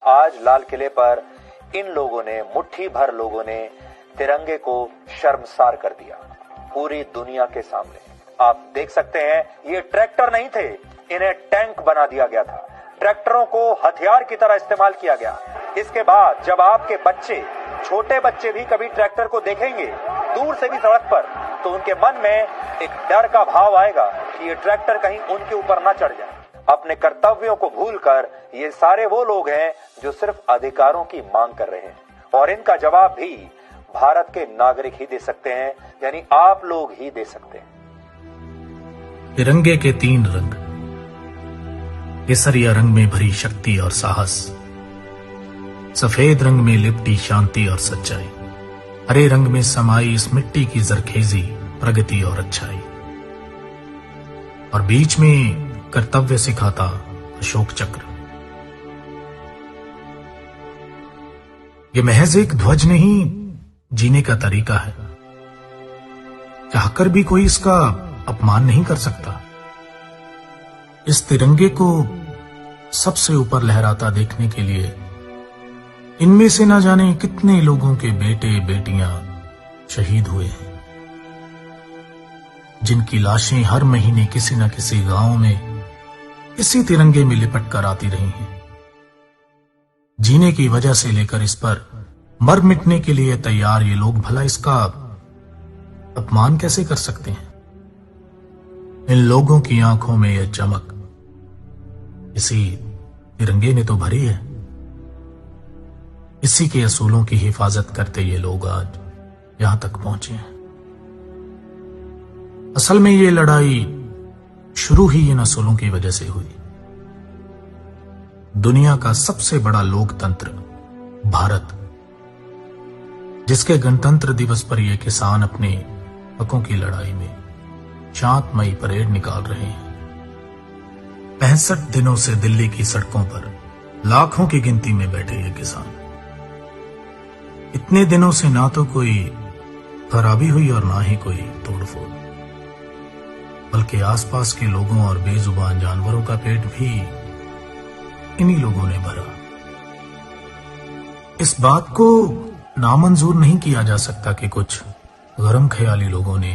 आज लाल किले पर इन लोगों ने, मुट्ठी भर लोगों ने तिरंगे को शर्मसार कर दिया पूरी दुनिया के सामने। आप देख सकते हैं, ये ट्रैक्टर नहीं थे, इन्हें टैंक बना दिया गया था। ट्रैक्टरों को हथियार की तरह इस्तेमाल किया गया। इसके बाद जब आपके बच्चे, छोटे बच्चे भी कभी ट्रैक्टर को देखेंगे दूर से भी सड़क पर, तो उनके मन में एक डर का भाव आएगा कि ये ट्रैक्टर कहीं उनके ऊपर ना चढ़ जाए। अपने कर्तव्यों को भूलकर ये सारे वो लोग हैं जो सिर्फ अधिकारों की मांग कर रहे हैं, और इनका जवाब भी भारत के नागरिक ही दे सकते हैं, यानी आप लोग ही दे सकते हैं। तिरंगे के 3 रंग, केसरिया रंग में भरी शक्ति और साहस, सफेद रंग में लिपटी शांति और सच्चाई, हरे रंग में समाई इस मिट्टी की जरखेजी, प्रगति और अच्छाई, और बीच में कर्तव्य सिखाता अशोक चक्र। ये महज एक ध्वज नहीं, जीने का तरीका है। चाहकर भी कोई इसका अपमान नहीं कर सकता। इस तिरंगे को सबसे ऊपर लहराता देखने के लिए इनमें से न जाने कितने लोगों के बेटे बेटियां शहीद हुए हैं, जिनकी लाशें हर महीने किसी न किसी गांव में इसी तिरंगे में लिपट कर आती रही हैं। जीने की वजह से लेकर इस पर मर मिटने के लिए तैयार ये लोग भला इसका अपमान कैसे कर सकते हैं? इन लोगों की आंखों में यह चमक इसी तिरंगे ने तो भरी है। इसी के असूलों की हिफाजत करते ये लोग आज यहां तक पहुंचे हैं। असल में ये लड़ाई शुरू ही इन असूलों की वजह से हुई। दुनिया का सबसे बड़ा लोकतंत्र भारत, जिसके गणतंत्र दिवस पर ये किसान अपने हकों की लड़ाई में शांतमयी परेड निकाल रहे हैं। 65 दिनों से दिल्ली की सड़कों पर लाखों की गिनती में बैठे ये किसान। इतने दिनों से ना तो कोई खराबी हुई और ना ही कोई तोड़फोड़, बल्कि आसपास के लोगों और बेजुबान जानवरों का पेट भी इन्हीं लोगों ने भरा। इस बात को नामंजूर नहीं किया जा सकता कि कुछ गरम ख्याली लोगों ने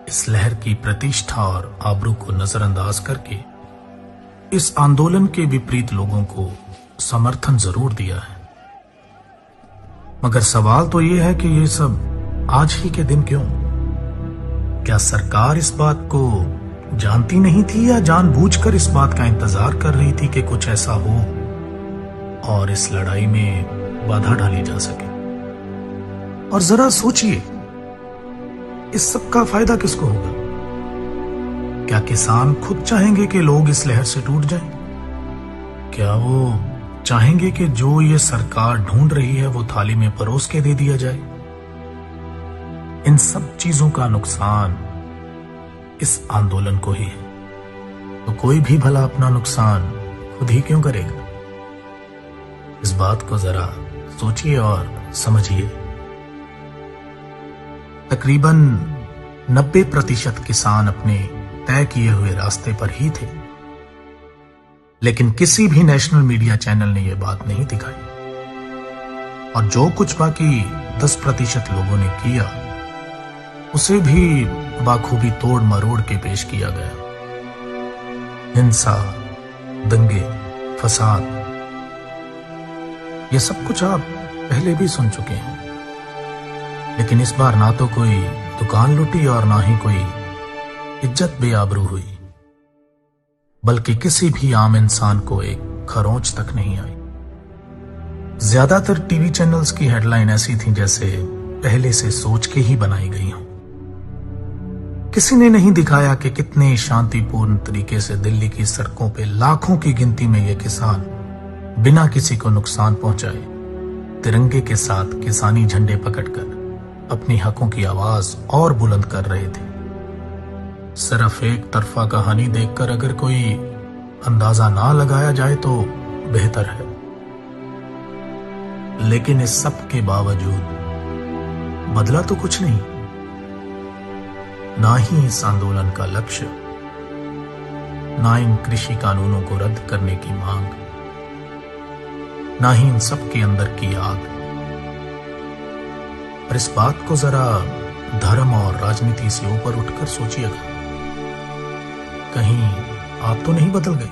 इस लहर की प्रतिष्ठा और आबरू को नजरअंदाज करके इस आंदोलन के विपरीत लोगों को समर्थन जरूर दिया है। मगर सवाल तो यह है कि ये सब आज ही के दिन क्यों? क्या सरकार इस बात को जानती नहीं थी या जानबूझकर इस बात का इंतजार कर रही थी कि कुछ ऐसा हो और इस लड़ाई में बाधा डाली जा सके? और जरा सोचिए, इस सब का फायदा किसको होगा? क्या किसान खुद चाहेंगे कि लोग इस लहर से टूट जाएं? क्या वो चाहेंगे कि जो ये सरकार ढूंढ रही है वो थाली में परोस के दे दिया जाए? इन सब चीजों का नुकसान इस आंदोलन को ही है, तो कोई भी भला अपना नुकसान खुद ही क्यों करेगा? इस बात को जरा सोचिए और समझिए। तकरीबन 90% किसान अपने तय किए हुए रास्ते पर ही थे, लेकिन किसी भी नेशनल मीडिया चैनल ने यह बात नहीं दिखाई, और जो कुछ बाकी 10% लोगों ने किया उसे भी बाखूबी तोड़ मरोड़ के पेश किया गया। हिंसा, दंगे, फसाद, ये सब कुछ आप पहले भी सुन चुके हैं, लेकिन इस बार ना तो कोई दुकान लूटी और ना ही कोई इज्जत बेआबरू हुई, बल्कि किसी भी आम इंसान को एक खरोंच तक नहीं आई। ज्यादातर टीवी चैनल्स की हेडलाइन ऐसी थी जैसे पहले से सोच के ही बनाई गई हो। किसी ने नहीं दिखाया कि कितने शांतिपूर्ण तरीके से दिल्ली की सड़कों पे लाखों की गिनती में ये किसान बिना किसी को नुकसान पहुंचाए तिरंगे के साथ किसानी झंडे पकड़कर अपनी हकों की आवाज और बुलंद कर रहे थे। सिर्फ एक तरफा कहानी देखकर अगर कोई अंदाजा ना लगाया जाए तो बेहतर है, लेकिन इस सब के बावजूद बदला तो कुछ नहीं। ना ही इस आंदोलन का लक्ष्य, ना इन कृषि कानूनों को रद्द करने की मांग, ना ही इन सब के अंदर की आग। पर इस बात को जरा धर्म और राजनीति से ऊपर उठकर सोचिएगा, कहीं आप तो नहीं बदल गए?